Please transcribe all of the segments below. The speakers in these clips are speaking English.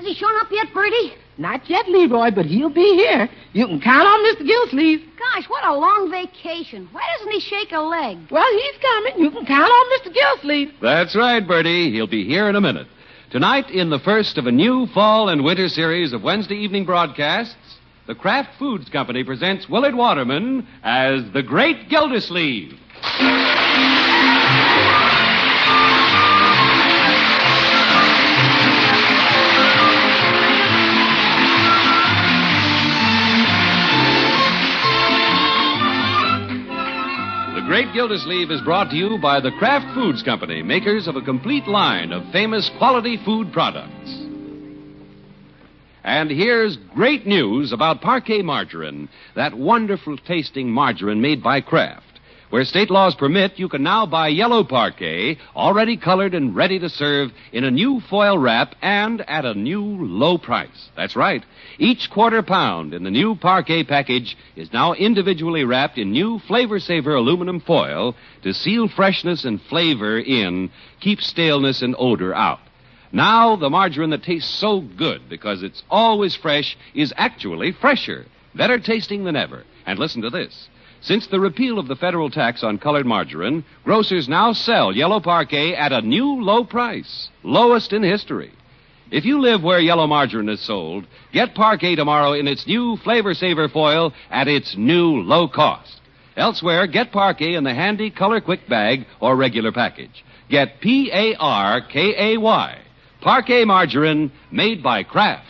Has he shown up yet, Bertie? Not yet, Leroy, but he'll be here. You can count on Mr. Gillsleeve. Gosh, what a long vacation. Why doesn't he shake a leg? Well, he's coming. You can count on Mr. Gillsleeve. That's right, Bertie. He'll be here in a minute. Tonight, in the first of a new fall and winter series of Wednesday evening broadcasts, the Kraft Foods Company presents Willard Waterman as the Great Gildersleeve. The Great Gildersleeve is brought to you by the Kraft Foods Company, makers of a complete line of famous quality food products. And here's great news about Parquet margarine, that wonderful tasting margarine made by Kraft. Where state laws permit, you can now buy yellow Parquet, already colored and ready to serve, in a new foil wrap and at a new low price. That's right. Each quarter pound in the new Parquet package is now individually wrapped in new Flavor Saver aluminum foil to seal freshness and flavor in, keep staleness and odor out. Now, the margarine that tastes so good because it's always fresh is actually fresher, better tasting than ever. And listen to this. Since the repeal of the federal tax on colored margarine, grocers now sell yellow Parquet at a new low price, lowest in history. If you live where yellow margarine is sold, get Parquet tomorrow in its new Flavor Saver foil at its new low cost. Elsewhere, get Parquet in the handy Color Quick bag or regular package. Get Parkay, Parquet margarine made by Kraft.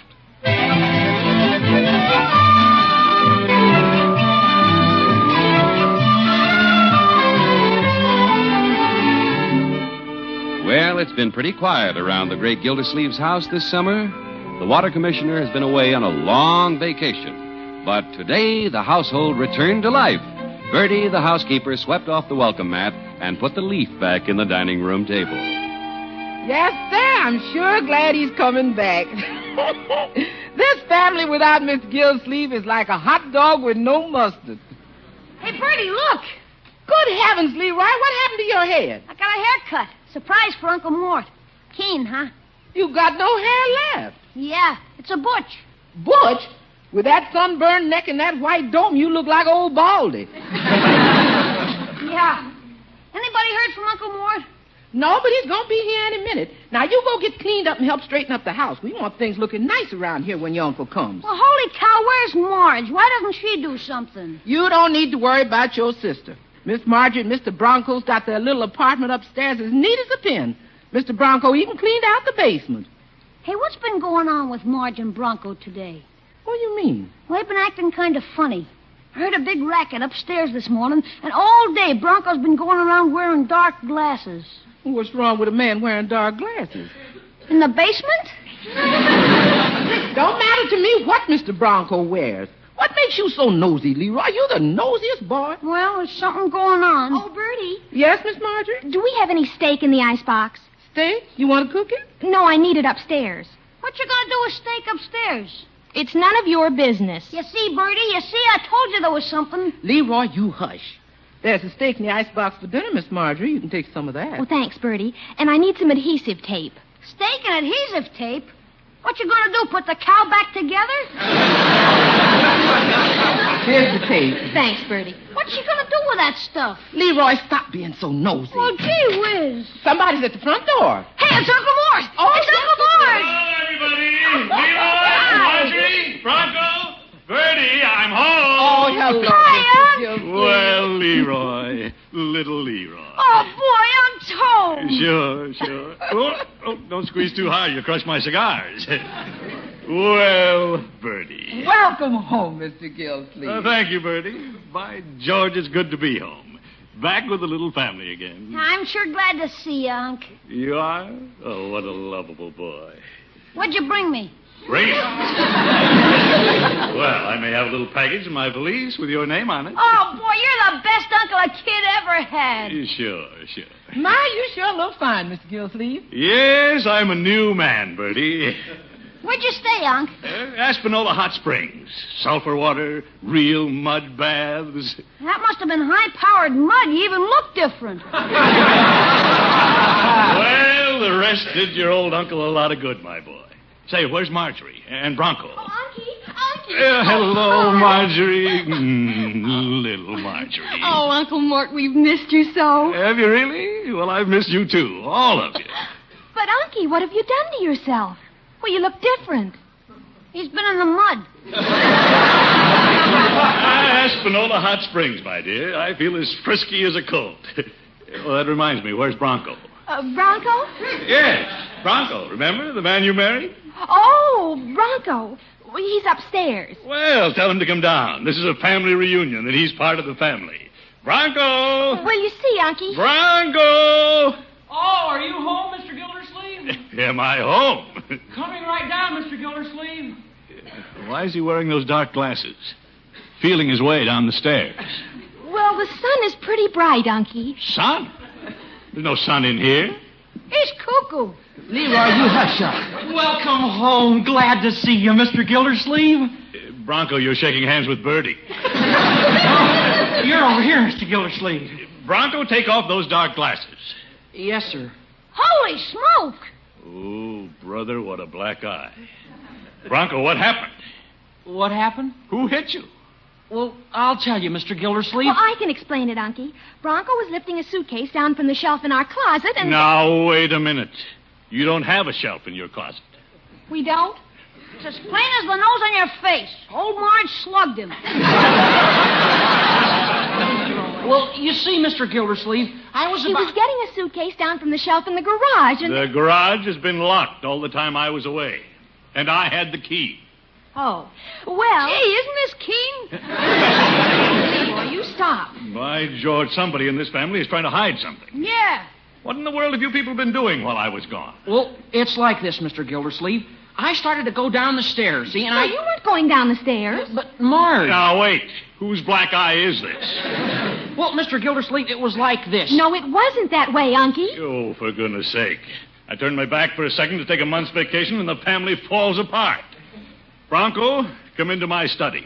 Well, it's been pretty quiet around the Great Gildersleeve's house this summer. The water commissioner has been away on a long vacation. But today, the household returned to life. Bertie, the housekeeper, swept off the welcome mat and put the leaf back in the dining room table. Yes, sir. I'm sure glad he's coming back. This family without Miss Gillsleeve is like a hot dog with no mustard. Hey, Bertie, look. Good heavens, Leroy. What happened to your head? I got a haircut. Surprise for Uncle Mort. Keen, huh? You got no hair left. Yeah, it's a butch. Butch? With that sunburned neck and that white dome, you look like old Baldy. Yeah. Anybody heard from Uncle Mort? No, but he's going to be here any minute. Now, you go get cleaned up and help straighten up the house. We want things looking nice around here when your uncle comes. Well, holy cow, where's Marge? Why doesn't she do something? You don't need to worry about your sister. Miss Marjorie and Mr. Bronco's got their little apartment upstairs as neat as a pin. Mr. Bronco even cleaned out the basement. Hey, what's been going on with Marge and Bronco today? What do you mean? Well, they've been acting kind of funny. I heard a big racket upstairs this morning, and all day Bronco's been going around wearing dark glasses. What's wrong with a man wearing dark glasses? In the basement? Don't matter to me what Mr. Bronco wears. What makes you so nosy, Leroy? You're the nosiest boy. Well, there's something going on. Oh, Bertie. Yes, Miss Marjorie? Do we have any steak in the icebox? Steak? You want to cook it? No, I need it upstairs. What you gonna do with steak upstairs? It's none of your business. You see, Bertie, I told you there was something. Leroy, you hush. There's a steak in the icebox for dinner, Miss Marjorie. You can take some of that. Well, thanks, Bertie. And I need some adhesive tape. Steak and adhesive tape? What you gonna do, put the cow back together? Here's the tape. Thanks, Bertie. What's she gonna do with that stuff? Leroy, stop being so nosy. Well, gee whiz. Somebody's at the front door. Hey, it's Uncle Mort. Oh, it's Uncle Mort. Hello, everybody. Leroy, Marjorie, Bronco, Bertie, I'm home. Oh, hello. Hi, Mr. Unc. Gilsleeve. Well, Leroy, little Leroy. Oh, boy, Unc's home. Sure. Oh, don't squeeze too hard. You'll crush my cigars. Well, Bertie. Welcome home, Mr. Gilsleeve. Thank you, Bertie. By George, it's good to be home. Back with the little family again. I'm sure glad to see you, Unc. You are? Oh, what a lovable boy. What'd you bring me? Bring it. Well, I may have a little package in my valise with your name on it. Oh, boy, you're the best uncle a kid ever had. Sure. My, you sure look fine, Mr. Gilsleeve. Yes, I'm a new man, Bertie. Where'd you stay, Unc? Espanola Hot Springs. Sulfur water, real mud baths. That must have been high-powered mud. You even look different. Well, the rest did your old uncle a lot of good, my boy. Say, where's Marjorie and Bronco? Unky! Hello, Marjorie. Little Marjorie. Oh, Uncle Mort, we've missed you so. Have you really? Well, I've missed you, too. All of you. But, Unky, what have you done to yourself? Well, you look different. He's been in the mud. Espanola Hot Springs, my dear. I feel as frisky as a colt. Well, that reminds me. Where's Bronco? Bronco? Yes, Bronco. Remember? The man you married? Oh, Bronco. Well, he's upstairs. Well, tell him to come down. This is a family reunion, and he's part of the family. Bronco! Well, you see, Unky. Bronco! Oh, are you home, Mr. Gildersleeve? Am I home? Coming right down, Mr. Gildersleeve. Why is he wearing those dark glasses? Feeling his way down the stairs. Well, the sun is pretty bright, Unky. Sun? There's no sun in here. He's cuckoo. Leroy, you hush up. Welcome home. Glad to see you, Mr. Gildersleeve. Bronco, you're shaking hands with Birdie. You're over here, Mr. Gildersleeve. Bronco, take off those dark glasses. Yes, sir. Holy smoke! Oh, brother, what a black eye. Bronco, what happened? What happened? Who hit you? Well, I'll tell you, Mr. Gildersleeve. Well, I can explain it, Unky. Bronco was lifting a suitcase down from the shelf in our closet, and... Now, wait a minute. You don't have a shelf in your closet. We don't? It's as plain as the nose on your face. Old Marge slugged him. Well, you see, Mr. Gildersleeve, I was He was getting a suitcase down from the shelf in the garage, and... The garage has been locked all the time I was away. And I had the key. Oh. Well... Gee, isn't this keen? Leroy, you stop. By George, somebody in this family is trying to hide something. Yeah. What in the world have you people been doing while I was gone? Well, it's like this, Mr. Gildersleeve. I started to go down the stairs, see, and Well, you weren't going down the stairs. But, Marge... Now, wait. Whose black eye is this? Well, Mr. Gildersleeve, it was like this. No, it wasn't that way, Unky. Oh, for goodness sake. I turned my back for a second to take a month's vacation, and the family falls apart. Bronco, come into my study.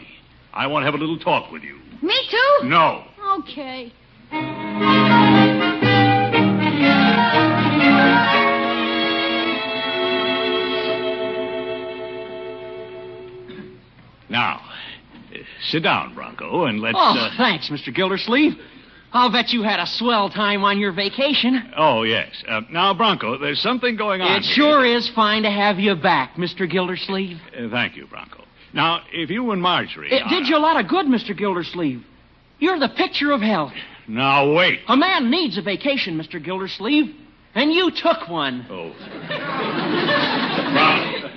I want to have a little talk with you. Me too? No. Okay. Now, sit down, Bronco, and let's... Oh, thanks, Mr. Gildersleeve. I'll bet you had a swell time on your vacation. Oh, yes. Now, Bronco, there's something going on It here. sure is fine to have you back, Mr. Gildersleeve. Thank you, Bronco. Now, if you and Marjorie... It did you a lot of good, Mr. Gildersleeve. You're the picture of health. Now, wait. A man needs a vacation, Mr. Gildersleeve, and you took one. Oh. Bronco,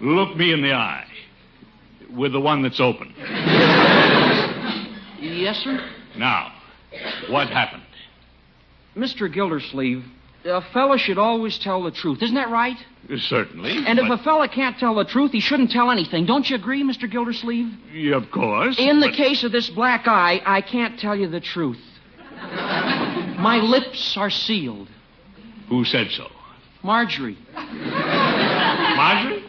look me in the eye. With the one that's open. Yes, sir? Now, what happened? Mr. Gildersleeve, a fella should always tell the truth. Isn't that right? Certainly. And but... if a fella can't tell the truth, he shouldn't tell anything. Don't you agree, Mr. Gildersleeve? Yeah, of course. In the but- case of this black eye, I can't tell you the truth. My lips are sealed. Who said so? Marjorie. Marjorie?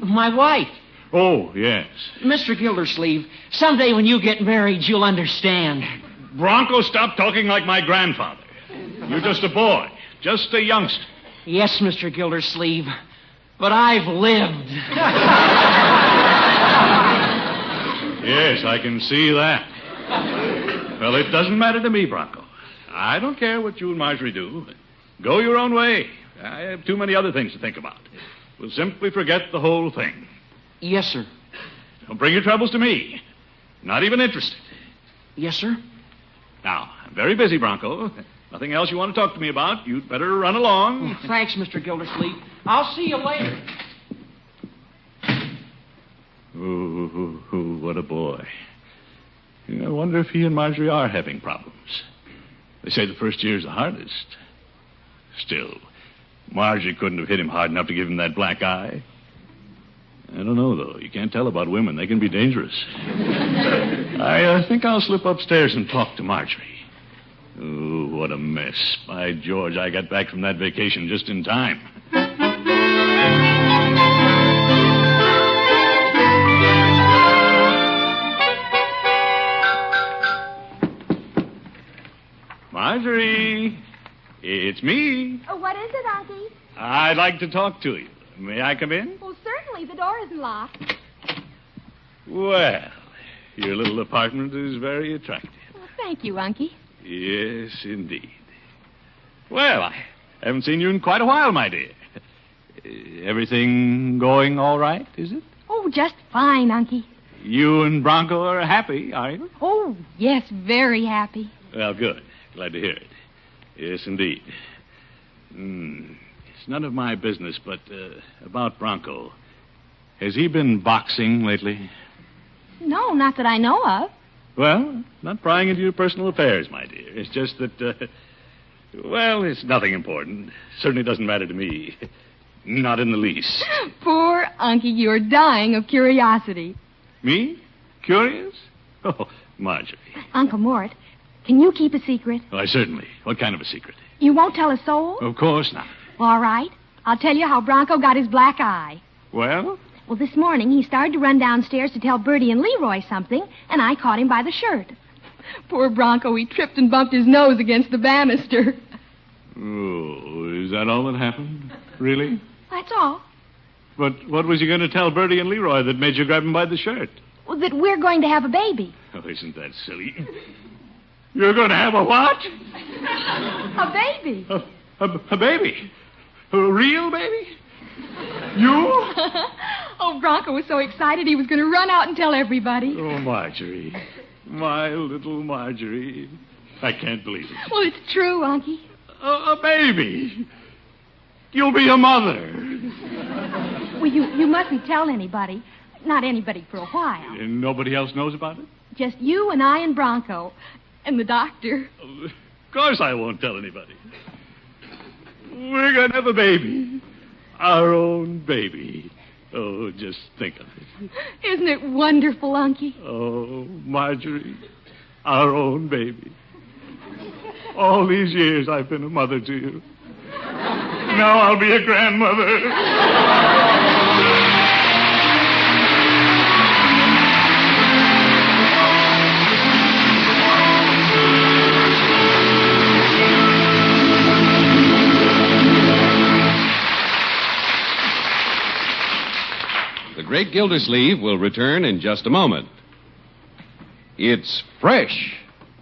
My wife. Oh, yes. Mr. Gildersleeve, someday when you get married, you'll understand. Bronco, stop talking like my grandfather. You're just a boy. Just a youngster. Yes, Mr. Gildersleeve, but I've lived. Yes, I can see that. Well, it doesn't matter to me, Bronco. I don't care what you and Marjorie do. Go your own way. I have too many other things to think about. We'll simply forget the whole thing. Yes, sir. Don't bring your troubles to me. Not even interested. Yes, sir. Now, I'm very busy, Bronco. Nothing else you want to talk to me about. You'd better run along. Oh, thanks, Mr. Gildersleeve. I'll see you later. Ooh, what a boy. I wonder if he and Marjorie are having problems. They say the first year's the hardest. Still, Marjorie couldn't have hit him hard enough to give him that black eye. I don't know, though. You can't tell about women. They can be dangerous. I think I'll slip upstairs and talk to Marjorie. Oh, what a mess. By George, I got back from that vacation just in time. Marjorie, it's me. What is it, Unky? I'd like to talk to you. May I come in? Well, certainly. Certainly, the door isn't locked. Well, your little apartment is very attractive. Well, thank you, Unky. Yes, indeed. Well, I haven't seen you in quite a while, my dear. Everything going all right, is it? Oh, just fine, Unky. You and Bronco are happy, are you? Oh, yes, very happy. Well, good. Glad to hear it. Yes, indeed. It's none of my business, but about Bronco. Has he been boxing lately? No, not that I know of. Well, not prying into your personal affairs, my dear. It's just that, well, it's nothing important. Certainly doesn't matter to me. Not in the least. Poor Unky, you're dying of curiosity. Me? Curious? Oh, Marjorie. Uncle Mort, can you keep a secret? Why, certainly. What kind of a secret? You won't tell a soul? Of course not. All right. I'll tell you how Bronco got his black eye. Well? Well, this morning he started to run downstairs to tell Bertie and Leroy something, and I caught him by the shirt. Poor Bronco, he tripped and bumped his nose against the banister. Oh, is that all that happened? Really? That's all. But what was you going to tell Bertie and Leroy that made you grab him by the shirt? Well, that we're going to have a baby. Oh, isn't that silly? You're going to have a what? A baby. A baby? A real baby? You? Oh, Bronco was so excited he was going to run out and tell everybody. Oh, Marjorie. My little Marjorie. I can't believe it. Well, it's true, Unky. A baby. You'll be a mother. Well, you mustn't tell anybody. Not anybody for a while. And nobody else knows about it? Just you and I and Bronco. And the doctor. Of course I won't tell anybody. We're going to have a baby. Our own baby. Oh, just think of it. Isn't it wonderful, Unky? Oh, Marjorie. Our own baby. All these years I've been a mother to you. Now I'll be a grandmother. The Great Gildersleeve will return in just a moment. It's fresh.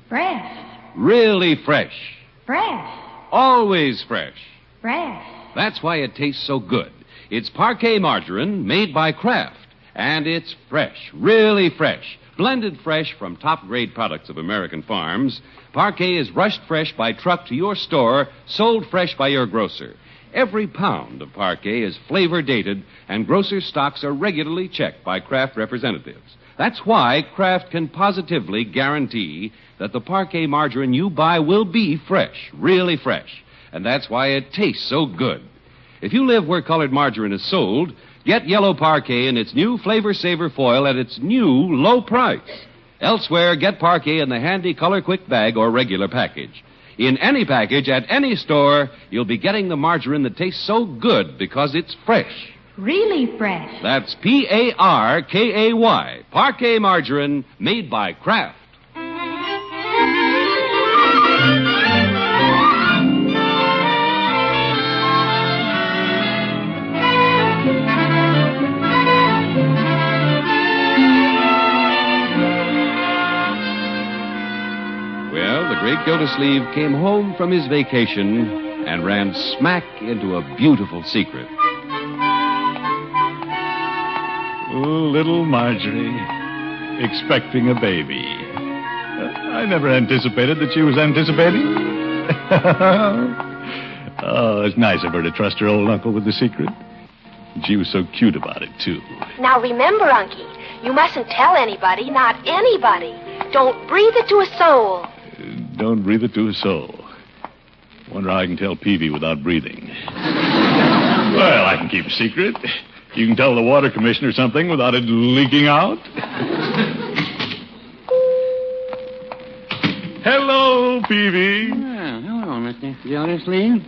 Fresh. Really fresh. Fresh. Always fresh. Fresh. That's why it tastes so good. It's Parquet margarine made by Kraft. And it's fresh, really fresh. Blended fresh from top-grade products of American farms. Parquet is rushed fresh by truck to your store, sold fresh by your grocer. Every pound of Parquet is flavor dated, and grocer stocks are regularly checked by Kraft representatives. That's why Kraft can positively guarantee that the Parquet margarine you buy will be fresh, really fresh. And that's why it tastes so good. If you live where colored margarine is sold, get yellow Parquet in its new Flavor Saver foil at its new low price. Elsewhere, get Parquet in the handy Color Quick bag or regular package. In any package at any store, you'll be getting the margarine that tastes so good because it's fresh. Really fresh. That's Parkay, Parquet margarine made by Kraft. Well, the Great Gildersleeve came home from his vacation and ran smack into a beautiful secret. Oh, little Marjorie, expecting a baby. I never anticipated that she was anticipating. Oh, it's nice of her to trust her old uncle with the secret. And she was so cute about it, too. Now remember, Unky, you mustn't tell anybody, not anybody. Don't breathe it to a soul. Don't breathe it to a soul. Wonder how I can tell Peavy without breathing. Well, I can keep a secret. You can tell the water commissioner something without it leaking out. Hello, Peavy. Well, hello, Mr. Gildersleeve.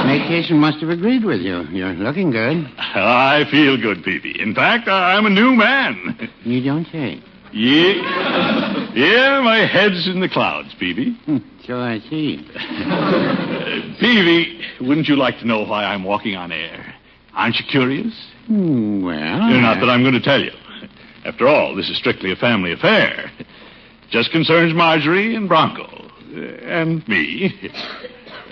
Vacation must have agreed with you. You're looking good. I feel good, Peavy. In fact, I'm a new man. You don't say. Yeah, my head's in the clouds, Peavy. So I see. Peavy, wouldn't you like to know why I'm walking on air? Aren't you curious? Well... Not that I'm going to tell you. After all, this is strictly a family affair. It just concerns Marjorie and Bronco. And me.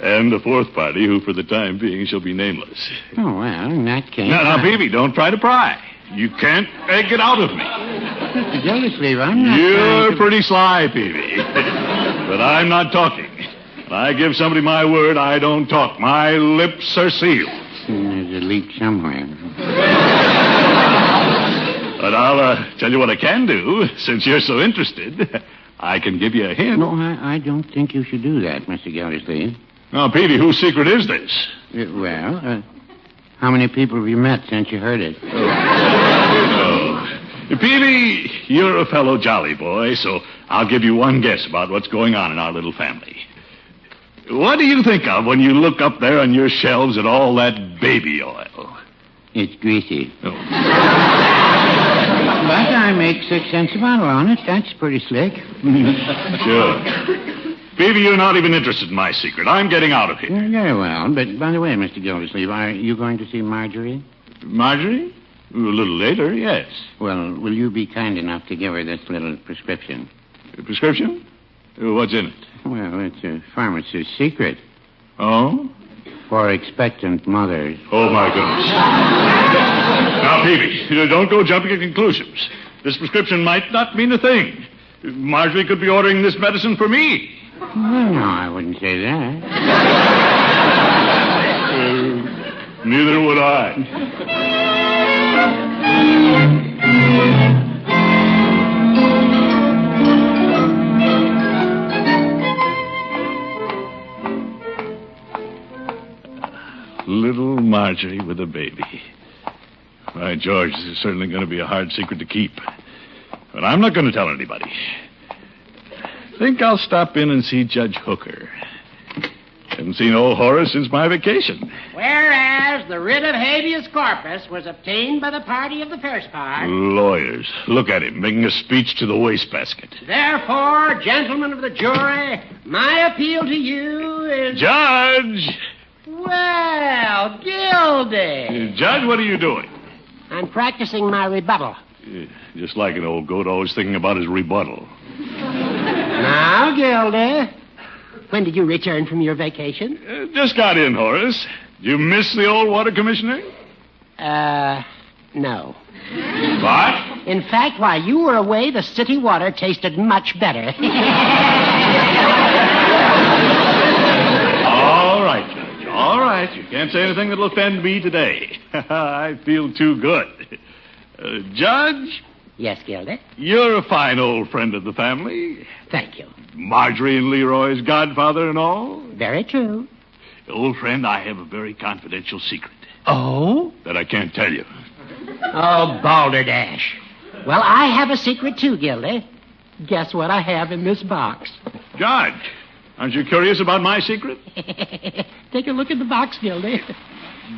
And the fourth party, who for the time being shall be nameless. Oh, well, in that case... Now, Peavy, don't try to pry. You can't egg it out of me. Mr. Gildersleeve, I'm not You're pretty sly, Peavy. But I'm not talking. When I give somebody my word, I don't talk. My lips are sealed. There's a leak somewhere. But I'll tell you what I can do, since you're so interested. I can give you a hint. No, I don't think you should do that, Mr. Gildersleeve. Now, Peavy, whose secret is this? How many people have you met since you heard it? Peavy, you're a fellow jolly boy, so I'll give you one guess about what's going on in our little family. What do you think of when you look up there on your shelves at all that baby oil? It's greasy. Oh. But I make 6 cents a bottle on it. That's pretty slick. Sure. Peavy, you're not even interested in my secret. I'm getting out of here. Very well. But, by the way, Mr. Gildersleeve, are you going to see Marjorie? Marjorie? A little later, yes. Well, will you be kind enough to give her this little prescription? A prescription? What's in it? Well, it's a pharmacist's secret. Oh? For expectant mothers. Oh, my goodness. Now, Peavy, don't go jumping at conclusions. This prescription might not mean a thing. Marjorie could be ordering this medicine for me. Well, no, I wouldn't say that. Neither would I. Little Marjorie with a baby. By George, this is certainly going to be a hard secret to keep. But I'm not going to tell anybody. Think I'll stop in and see Judge Hooker. Haven't seen old Horace since my vacation. Whereas the writ of habeas corpus was obtained by the party of the first part. Lawyers. Look at him, making a speech to the wastebasket. Therefore, gentlemen of the jury, my appeal to you is... Judge! Well, Gildy. Judge, what are you doing? I'm practicing my rebuttal. Just like an old goat, always thinking about his rebuttal. Now, Gildy, when did you return from your vacation? Just got in, Horace. Did you miss the old water commissioner? No. What? In fact, while you were away, the city water tasted much better. All right, Judge. All right. You can't say anything that'll offend me today. I feel too good. Judge? Yes, Gildy? You're a fine old friend of the family. Thank you. Marjorie and Leroy's godfather and all. Very true. Old friend, I have a very confidential secret. Oh? That I can't tell you. Oh, balderdash. Well, I have a secret, too, Gildy. Guess what I have in this box? Judge, aren't you curious about my secret? Take a look at the box, Gildy.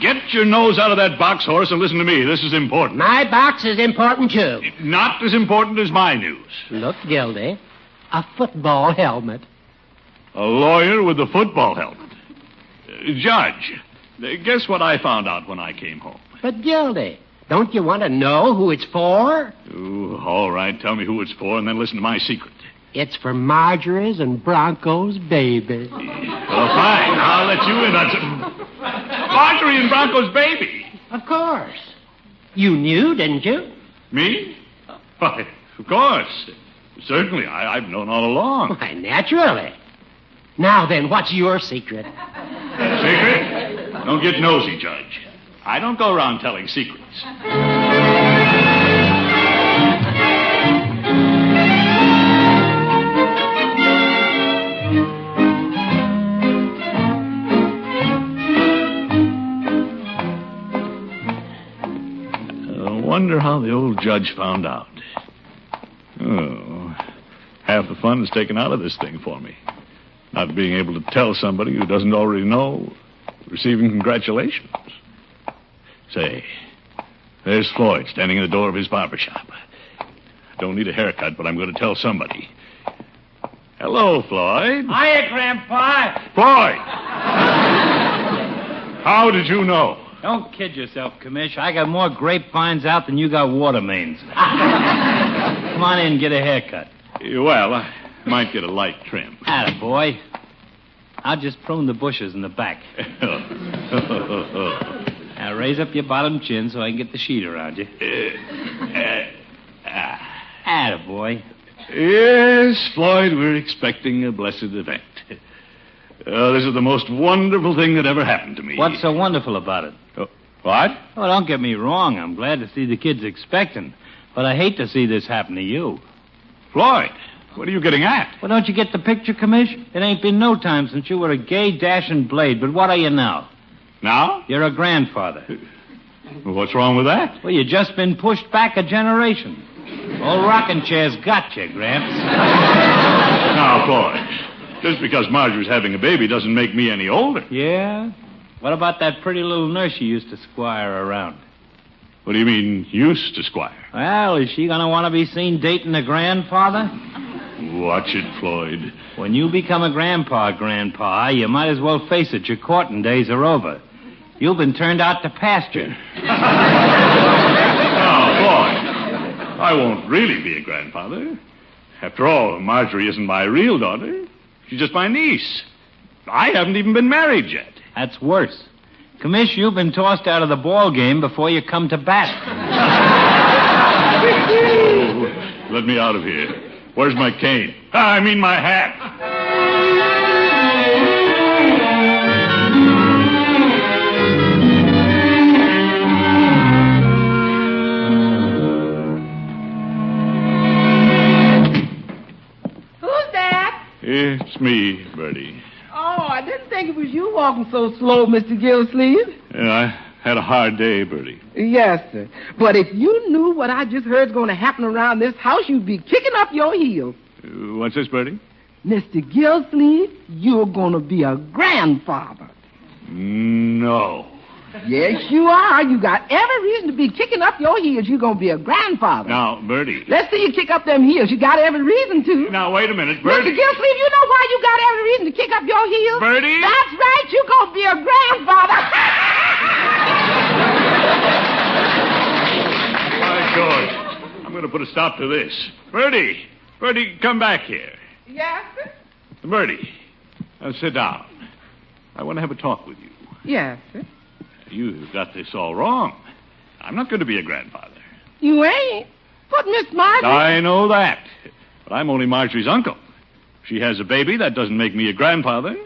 Get your nose out of that box, Horace, and listen to me. This is important. My box is important, too. Not as important as my news. Look, Gildy. A football helmet. A lawyer with a football helmet. Judge, guess what I found out when I came home? But, Gildy, don't you want to know who it's for? Ooh, all right. Tell me who it's for, and then listen to my secret. It's for Marjorie's and Bronco's baby. Well, fine. I'll let you in. That's Marjorie and Bronco's baby. Of course. You knew, didn't you? Me? Why, of course. Certainly. I've known all along. Why, naturally. Now then, what's your secret? Secret? Don't get nosy, Judge. I don't go around telling secrets. I wonder how the old judge found out. Oh, half the fun is taken out of this thing for me. Not being able to tell somebody who doesn't already know, receiving congratulations. Say, there's Floyd standing in the door of his barber shop. I don't need a haircut, but I'm going to tell somebody. Hello, Floyd. Hiya, Grandpa. Floyd! How did you know? Don't kid yourself, Commish. I got more grapevines out than you got water mains. Come on in and get a haircut. Well, I might get a light trim. Atta boy. I'll just prune the bushes in the back. Now raise up your bottom chin so I can get the sheet around you. Atta boy. Yes, Floyd, we're expecting a blessed event. This is the most wonderful thing that ever happened to me. What's so wonderful about it? What? Oh, don't get me wrong. I'm glad to see the kids expecting. But I hate to see this happen to you. Floyd, what are you getting at? Well, don't you get the picture, Commish? It ain't been no time since you were a gay, dashing blade. But what are you now? Now? You're a grandfather. Well, what's wrong with that? Well, you just been pushed back a generation. Old rocking chair's got you, Gramps. Now, Floyd, just because Marjorie's having a baby doesn't make me any older. Yeah? What about that pretty little nurse you used to squire around? What do you mean, used to squire? Well, is she going to want to be seen dating a grandfather? Watch it, Floyd. When you become a Grandpa, you might as well face it. Your courting days are over. You've been turned out to pasture. Now, Floyd, I won't really be a grandfather. After all, Marjorie isn't my real daughter. She's just my niece. I haven't even been married yet. That's worse. Commish, you've been tossed out of the ball game before you come to bat. Oh, let me out of here. Where's my cane? I mean my hat. Who's that? It's me, Bertie. Oh, I didn't think it was you walking so slow, Mr. Gillsleeve. Yeah, I had a hard day, Bertie. Yes, sir. But if you knew what I just heard is going to happen around this house, you'd be kicking up your heels. What's this, Bertie? Mr. Gillsleeve, you're going to be a grandfather. No. Yes, you are. You got every reason to be kicking up your heels. You're going to be a grandfather. Now, Bertie. Let's see you kick up them heels. You got every reason to. Now, wait a minute, Bertie. Mr. Gillsleeve, you know why you got every reason to kick up your heels? Bertie? That's right. You're going to be a grandfather. My God. I'm going to put a stop to this. Bertie. Bertie, come back here. Yes, sir? Bertie, now sit down. I want to have a talk with you. Yes, sir. You've got this all wrong. I'm not going to be a grandfather. You ain't. But Miss Marjorie... I know that. But I'm only Marjorie's uncle. If she has a baby, that doesn't make me a grandfather.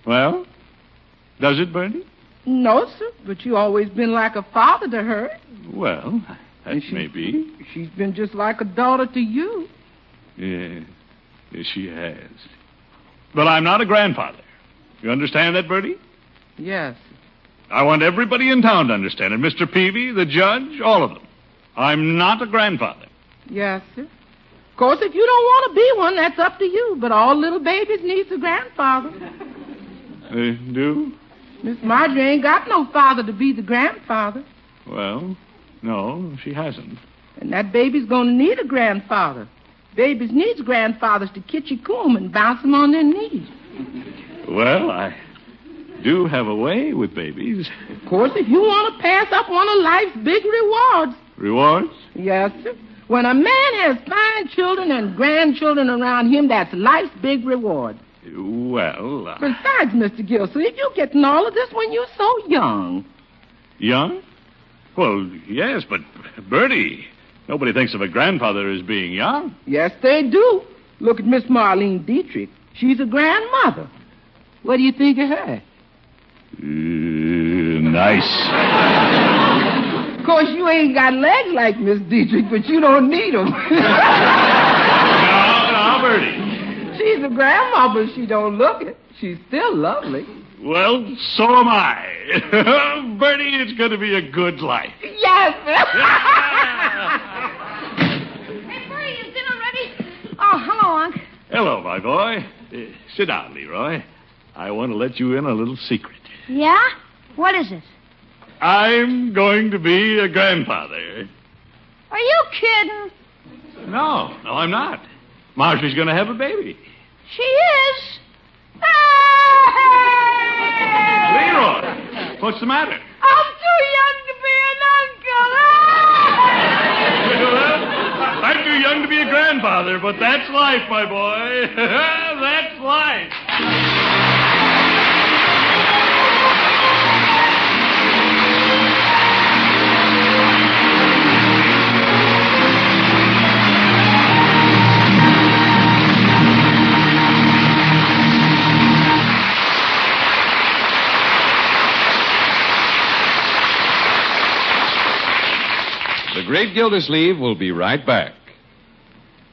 Well, does it, Bertie? No, sir. But you always been like a father to her. Well, that may be. She's been just like a daughter to you. Yeah, yes, she has. But I'm not a grandfather. You understand that, Bertie? Yes. I want everybody in town to understand it. Mr. Peavy, the judge, all of them. I'm not a grandfather. Yes, sir. Of course, if you don't want to be one, that's up to you. But all little babies needs a grandfather. Do? Miss Marjorie ain't got no father to be the grandfather. Well, no, she hasn't. And that baby's going to need a grandfather. Babies needs grandfathers to kitchy-coom and bounce them on their knees. Well, I do have a way with babies. Of course, if you want to pass up one of life's big rewards. Rewards? Yes, sir. When a man has fine children and grandchildren around him, that's life's big reward. Well, Besides, Mr. Gillsleeve, you're getting all of this when you're so young. Young? Well, yes, but Bertie, nobody thinks of a grandfather as being young. Yes, they do. Look at Miss Marlene Dietrich. She's a grandmother. What do you think of her? Nice. Of course, you ain't got legs like Miss Dietrich, but you don't need them. Now, Bertie. She's a grandma, but she don't look it. She's still lovely. Well, so am I. Bertie, it's going to be a good life. Yes. Hey, Bertie, is dinner ready? Oh, hello, Unc. Hello, my boy. Sit down, Leroy. I want to let you in a little secret. Yeah? What is it? I'm going to be a grandfather. Are you kidding? No, I'm not. Marjorie's going to have a baby. She is. Leroy! What's the matter? I'm too young to be an uncle. Well, I'm too young to be a grandfather, but that's life, my boy. That's life. The Great Gildersleeve will be right back.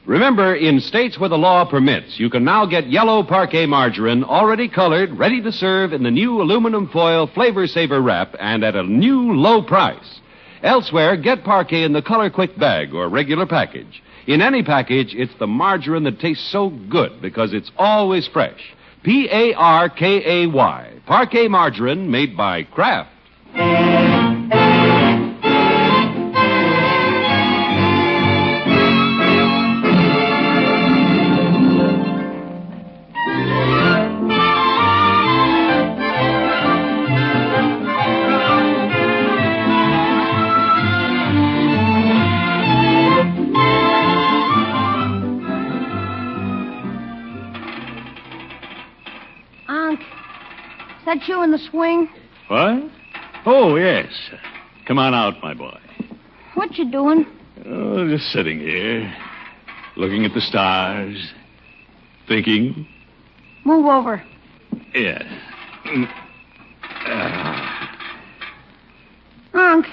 Remember, in states where the law permits, you can now get yellow parquet margarine already colored, ready to serve in the new aluminum foil Flavor Saver wrap and at a new low price. Elsewhere, get parquet in the Color Quick bag or regular package. In any package, it's the margarine that tastes so good because it's always fresh. Parkay, parquet margarine made by Kraft. Is that you in the swing? What? Oh, yes. Come on out, my boy. What you doing? Oh, just sitting here, looking at the stars, thinking. Move over. Yes. Unc,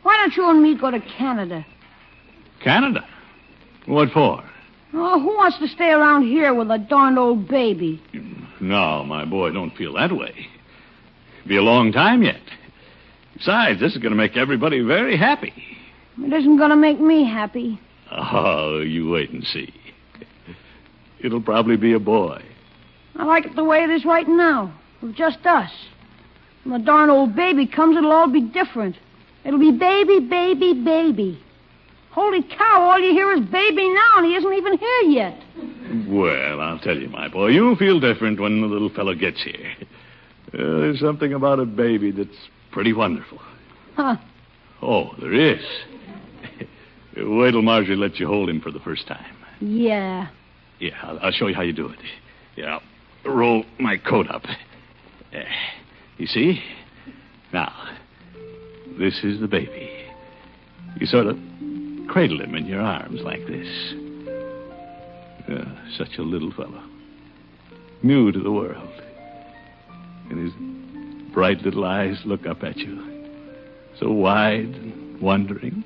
why don't you and me go to Canada? Canada? What for? Oh, who wants to stay around here with a darned old baby? No, my boy, don't feel that way. Be a long time yet. Besides, this is going to make everybody very happy. It isn't going to make me happy. Oh, you wait and see. It'll probably be a boy. I like it the way it is right now, with just us. When the darn old baby comes, it'll all be different. It'll be baby, baby, baby. Holy cow, all you hear is baby now, and he isn't even here yet. Well, I'll tell you, my boy, you'll feel different when the little fellow gets here. There's something about a baby that's pretty wonderful. Huh. Oh, there is. Wait till Marjorie lets you hold him for the first time. Yeah. Yeah, I'll show you how you do it. Yeah, I'll roll my coat up. You see? Now, this is the baby. You sort of cradle him in your arms like this. Such a little fellow. New to the world. And his bright little eyes look up at you. So wide and wondering.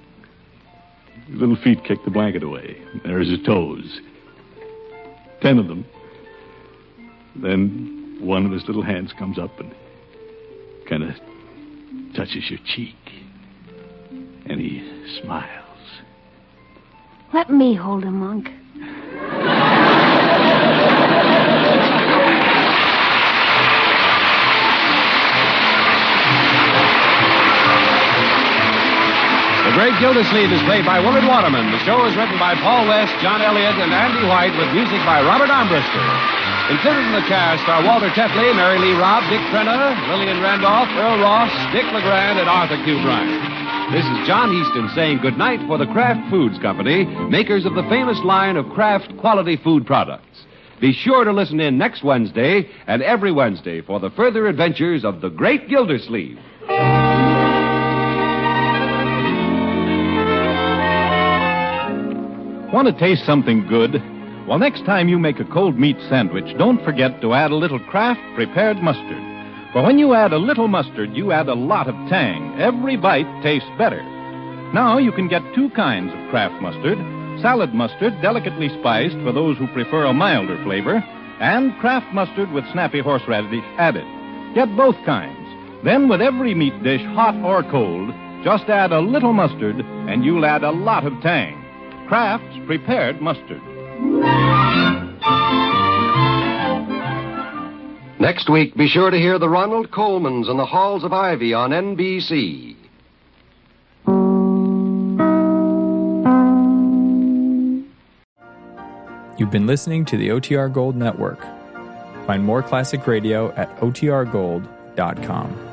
His little feet kick the blanket away. There's his toes. 10 of them. Then one of his little hands comes up and kind of touches your cheek. And he smiles. Let me hold him, Unc. The Great Gildersleeve is played by Willard Waterman. The show is written by Paul West, John Elliott, and Andy White, with music by Robert Armbruster. Included in the cast are Walter Tetley, Mary Lee Robb, Dick Trenna, Lillian Randolph, Earl Ross, Dick LeGrand, and Arthur Q. Bryan. This is John Easton saying goodnight for the Kraft Foods Company, makers of the famous line of Kraft quality food products. Be sure to listen in next Wednesday and every Wednesday for the further adventures of the Great Gildersleeve. Want to taste something good? Well, next time you make a cold meat sandwich, don't forget to add a little Kraft prepared mustard. For when you add a little mustard, you add a lot of tang. Every bite tastes better. Now you can get 2 kinds of Kraft mustard. Salad mustard, delicately spiced for those who prefer a milder flavor, and Kraft mustard with snappy horseradish added. Get both kinds. Then with every meat dish, hot or cold, just add a little mustard, and you'll add a lot of tang. Kraft's prepared mustard. Next week, be sure to hear the Ronald Colmans and the Halls of Ivy on NBC. You've been listening to the OTR Gold Network. Find more classic radio at otrgold.com.